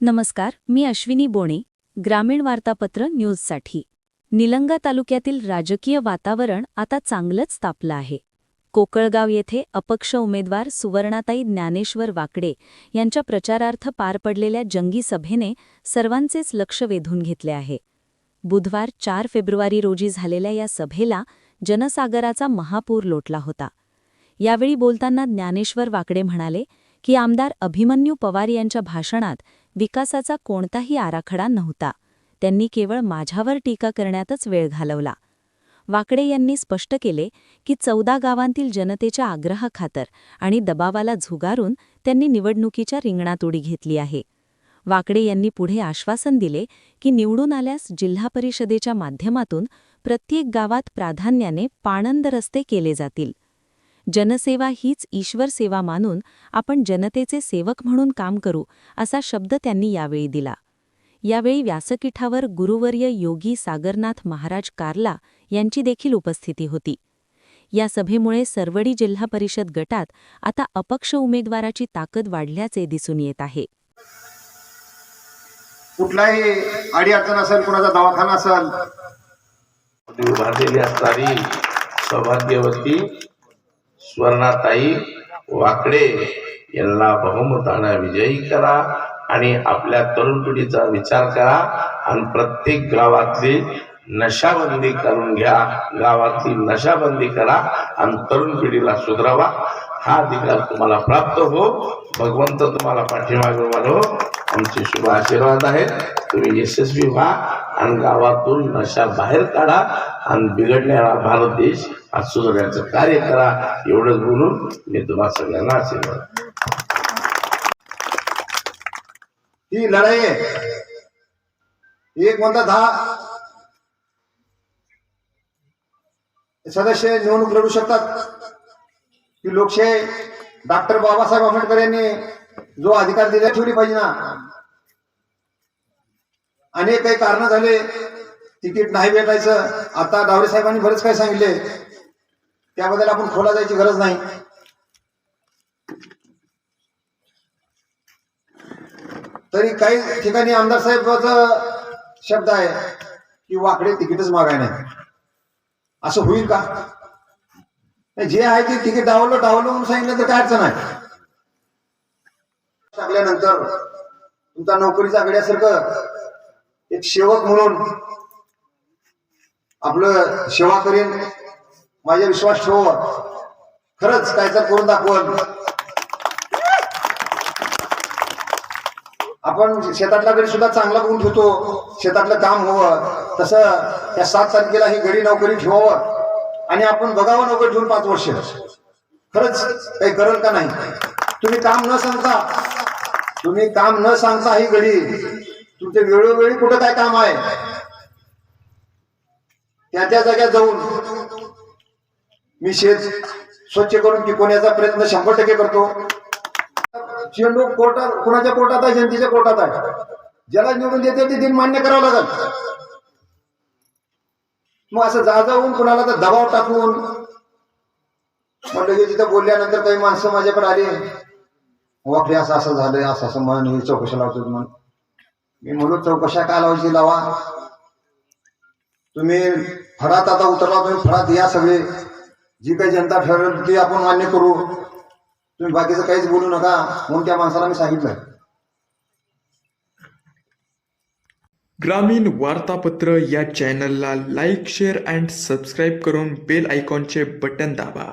नमस्कार, मी अश्विनी बोणे, ग्रामीण वार्तापत्र न्यूजसाठी. निलंगा तालुक्यातील राजकीय वातावरण आता चांगलंच तापलं आहे. कोकळगाव येथे अपक्ष उमेदवार सुवर्णाताई ज्ञानेश्वर वाकडे यांच्या प्रचारार्थ पार पडलेल्या जंगी सभेने सर्वांचेच लक्ष वेधून घेतले आहे. बुधवार 4 फेब्रुवारी रोजी झालेल्या या सभेला जनसागराचा महापूर लोटला होता. यावेळी बोलताना ज्ञानेश्वर वाकडे म्हणाले की आमदार अभिमन्यू पवार यांच्या भाषणात विकासाचा कोणताही आराखडा नव्हता. त्यांनी केवळ माझ्यावर टीका करण्यातच वेळ घालवला. वाकडे यांनी स्पष्ट केले की 14 गावांतील जनतेच्या आग्रहाखातर आणि दबावाला झुगारून त्यांनी निवडणुकीच्या रिंगणात उडी घेतली आहे. वाकडे यांनी पुढे आश्वासन दिले की निवडून आल्यास जिल्हा परिषदेच्या माध्यमातून प्रत्येक गावात प्राधान्याने पाणंद रस्ते केले जातील. जनसेवा हीच ईश्वर सेवा मानून आपण जनतेचे सेवक म्हणून काम करू, असा शब्द त्यांनी यावेळी दिला. यावेळी व्यासपीठावर गुरुवर्य योगी सागरनाथ महाराज कार्ला यांची देखील उपस्थिती होती. या सभेमुळे सरवडी जिल्हा परिषद गटात आता अपक्ष उमेदवाराची ताकद वाढल्याचे दिसून येत आहे. कुठलाही अडीअडचण असेल, कुणाचा दवाखाना असेल, उभारलेली असणारी सौभाग्यवती सुवर्णाताई वाकडे यांना बहुमताने विजयी करा आणि आपल्या तरुण पिढीचा विचार करा आणि प्रत्येक गावातली नशाबंदी करून घ्या. गावातली नशाबंदी करा आणि तरुण पिढीला सुधारावा. हा अधिकार तुम्हाला प्राप्त हो. भगवंत तुम्हाला पाठीमागे वाढो. आमचे शुभ आशीर्वाद आहेत. तुम्ही यशस्वी व्हा आणि गावातून नशा बाहेर काढा आणि बिघडणारा भारत देश आज सुधारण्याचं कार्य करा. एवढंच बोलून मी तुम्हाला सगळ्यांना आशीर्वाद. ही लढाई आहे. एक म्हणता 10 सदस्य निवडणूक लढू शकतात. ही लोकशाही डॉक्टर बाबासाहेब आंबेडकर यांनी जो अधिकार दिला ठेवली पाहिजे ना. अनेक काही कारण झाले, तिकीट नाही भेटायचं. आता डावरे साहेबांनी बरेच काही सांगितले, त्याबद्दल आपण खोला जायची गरज नाही. तरी काही ठिकाणी आमदार साहेबाचा शब्द आहे की वाकडे तिकीटच मागाय नाही. असं होईल का? जे आहे ते तिकीट डावलं म्हणून सांगितलं तर काय अडचण आहे. टाकल्यानंतर तुमचा नोकरीचा गड्यासारखं एक सेवक म्हणून आपलं सेवा करीन, माझा विश्वास ठेव. खरंच काय तर करून दाखवल. आपण शेतातला गडी सुद्धा चांगला बघून ठेवतो, शेतातलं काम व्हावं. तसं त्या 7 तारखेला ही गडी नोकरी ठेवावं आणि आपण बघावं नोकरी ठेवून 5 वर्ष खरंच काही करेल का नाही. तुम्ही काम न सांगता ही गडी तुमच्या वेळोवेळी कुठं काय काम आहे त्या जाग्यात जाऊन मी शेत स्वच्छ करून टिकवण्याचा प्रयत्न 100% करतो. चेंडू कोर्टात, कुणाच्या कोर्टात आहे? जनतेच्या कोर्टात आहे. ज्याला निवडून देते ते दिन मान्य करावं लागेल. मग असं जाऊन कुणाला तर दबाव टाकून म्हटलं की तिथं बोलल्यानंतर काही माणसं माझ्याकडे आली, वाकडे असं झालंय, असं म्हण, चौकशा लावतो म्हण. मी म्हणून चौकशा काय लावायची लावा. तुम्ही फळात आता उतरला, तुम्ही फळात या. सगळे जी काही जनता ठरवली ती आपण मान्य करू. तुम्ही बाकीचं काहीच बोलू नका म्हणून त्या माणसाला मी सांगितलं. ग्रामीण वार्तापत्र या चॅनलला लाईक, शेअर अँड सबस्क्राईब करून बेल आयकॉनचे बटन दाबा.